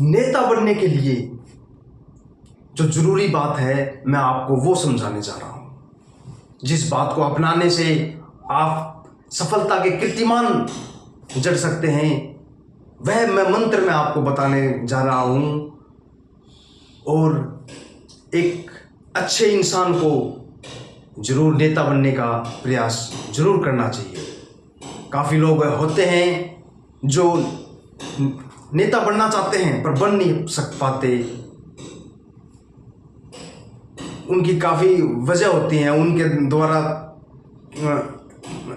नेता बनने के लिए जो जरूरी बात है मैं आपको वो समझाने जा रहा हूं। जिस बात को अपनाने से आप सफलता के कीर्तिमान जड़ सकते हैं, वह मैं मंत्र में आपको बताने जा रहा हूं। और एक अच्छे इंसान को जरूर नेता बनने का प्रयास जरूर करना चाहिए। काफ़ी लोग होते हैं जो नेता बनना चाहते हैं पर बन नहीं पाते। उनकी काफ़ी वजह होती हैं, उनके द्वारा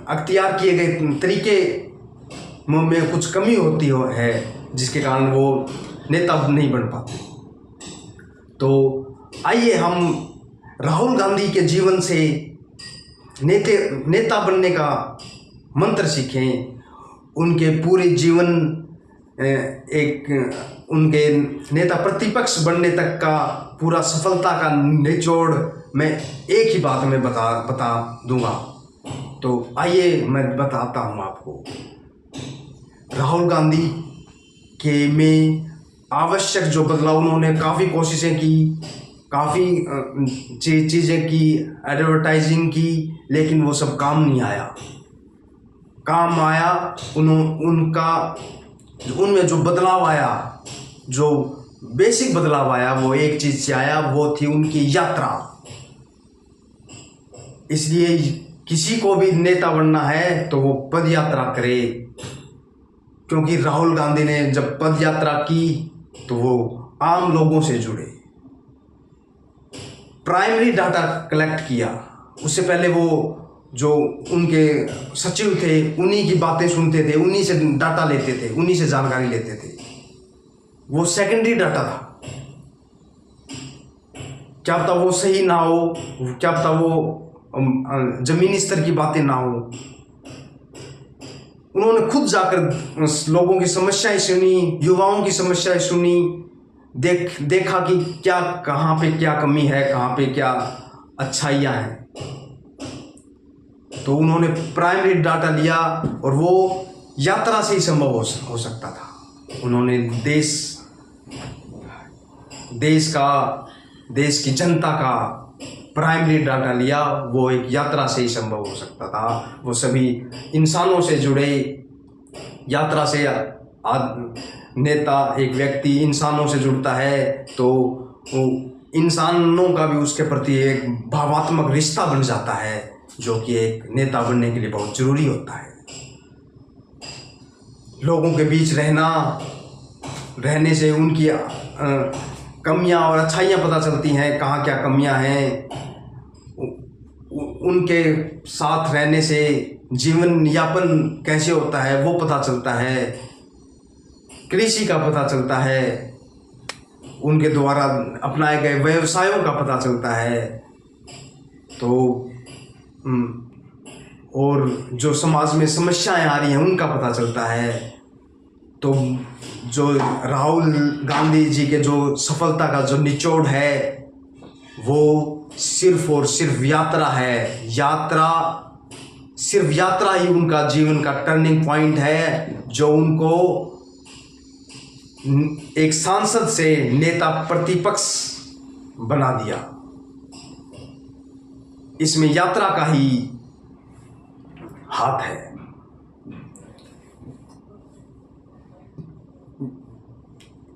अख्तियार किए गए तरीके में कुछ कमी होती है, जिसके कारण वो नेता नहीं बन पाते। तो आइए हम राहुल गांधी के जीवन से नेता बनने का मंत्र सीखें। उनके पूरे जीवन उनके नेता प्रतिपक्ष बनने तक का पूरा सफलता का निचोड़ मैं एक ही बात में बता दूंगा। तो आइए मैं बताता हूं आपको। राहुल गांधी के में आवश्यक जो बदलाव, उन्होंने काफ़ी कोशिशें की, काफ़ी चीज़ें की, एडवर्टाइजिंग की, लेकिन वो सब काम नहीं आया। काम आया उनमें जो बदलाव आया, जो बेसिक बदलाव आया, वो एक चीज़ से आया, वो थी उनकी यात्रा। इसलिए किसी को भी नेता बनना है तो वो पद यात्रा करे, क्योंकि राहुल गांधी ने जब पद यात्रा की तो वो आम लोगों से जुड़े, प्राइमरी डाटा कलेक्ट किया। उससे पहले वो जो उनके सचिव थे उन्हीं की बातें सुनते थे, उन्हीं से डाटा लेते थे, उन्हीं से जानकारी लेते थे। वो सेकेंडरी डाटा था, क्या पता वो सही ना हो, क्या पता वो जमीनी स्तर की बातें ना हो। उन्होंने खुद जाकर लोगों की समस्याएं सुनी, युवाओं की समस्याएं सुनी, देखा कि क्या कहाँ पे क्या कमी है, कहाँ पे क्या अच्छाइयाँ हैं। तो उन्होंने प्राइमरी डाटा लिया और वो यात्रा से ही संभव हो सकता था। उन्होंने देश की जनता का प्राइमरी डाटा लिया, वो एक यात्रा से ही संभव हो सकता था। वो सभी इंसानों से जुड़े, यात्रा से नेता, एक व्यक्ति इंसानों से जुड़ता है तो वो इंसानों का भी उसके प्रति एक भावात्मक रिश्ता बन जाता है, जो कि एक नेता बनने के लिए बहुत जरूरी होता है। लोगों के बीच रहने से उनकी कमियां और अच्छाइयां पता चलती हैं, कहाँ क्या कमियां हैं। उनके साथ रहने से जीवन यापन कैसे होता है वो पता चलता है, कृषि का पता चलता है, उनके द्वारा अपनाए गए व्यवसायों का पता चलता है। तो और जो समाज में समस्याएं आ रही हैं उनका पता चलता है। तो जो राहुल गांधी जी के जो सफलता का जो निचोड़ है वो सिर्फ और सिर्फ यात्रा है। सिर्फ यात्रा ही उनका जीवन का टर्निंग पॉइंट है, जो उनको एक सांसद से नेता प्रतिपक्ष बना दिया। इसमें यात्रा का ही हाथ है।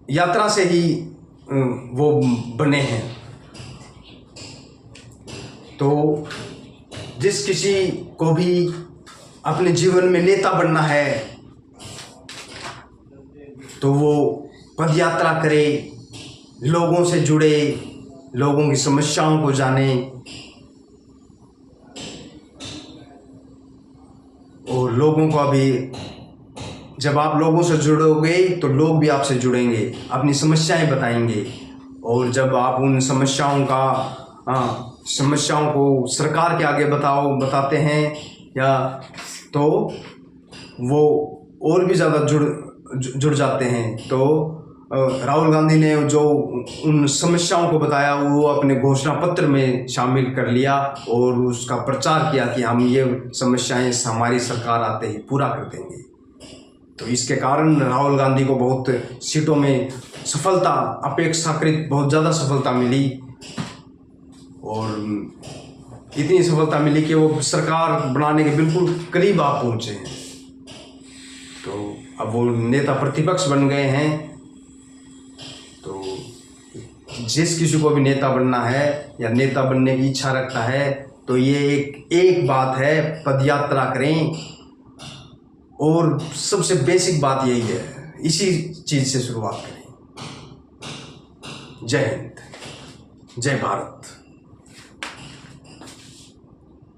यात्रा से ही वो बने हैं। तो जिस किसी को भी अपने जीवन में नेता बनना है तो वो पद यात्रा करे, लोगों से जुड़े, लोगों की समस्याओं को जाने, और लोगों को भी, जब आप लोगों से जुड़ोगे तो लोग भी आपसे जुड़ेंगे, अपनी समस्याएं बताएंगे। और जब आप उन समस्याओं को सरकार के आगे बताते हैं या तो वो और भी ज़्यादा जुड़ जाते हैं। तो राहुल गांधी ने जो उन समस्याओं को बताया वो अपने घोषणा पत्र में शामिल कर लिया और उसका प्रचार किया कि हम ये समस्याएं हमारी सरकार आते ही पूरा कर देंगे। तो इसके कारण राहुल गांधी को बहुत सीटों में सफलता अपेक्षाकृत बहुत ज़्यादा सफलता मिली, और इतनी सफलता मिली कि वो सरकार बनाने के बिल्कुल करीब आप पहुँचे हैं। तो अब वो नेता प्रतिपक्ष बन गए हैं। तो जिस किसी को भी नेता बनना है या नेता बनने की इच्छा रखता है तो ये एक बात है, पदयात्रा करें। और सबसे बेसिक बात यही है, इसी चीज़ से शुरुआत करें। जय हिंद, जय भारत।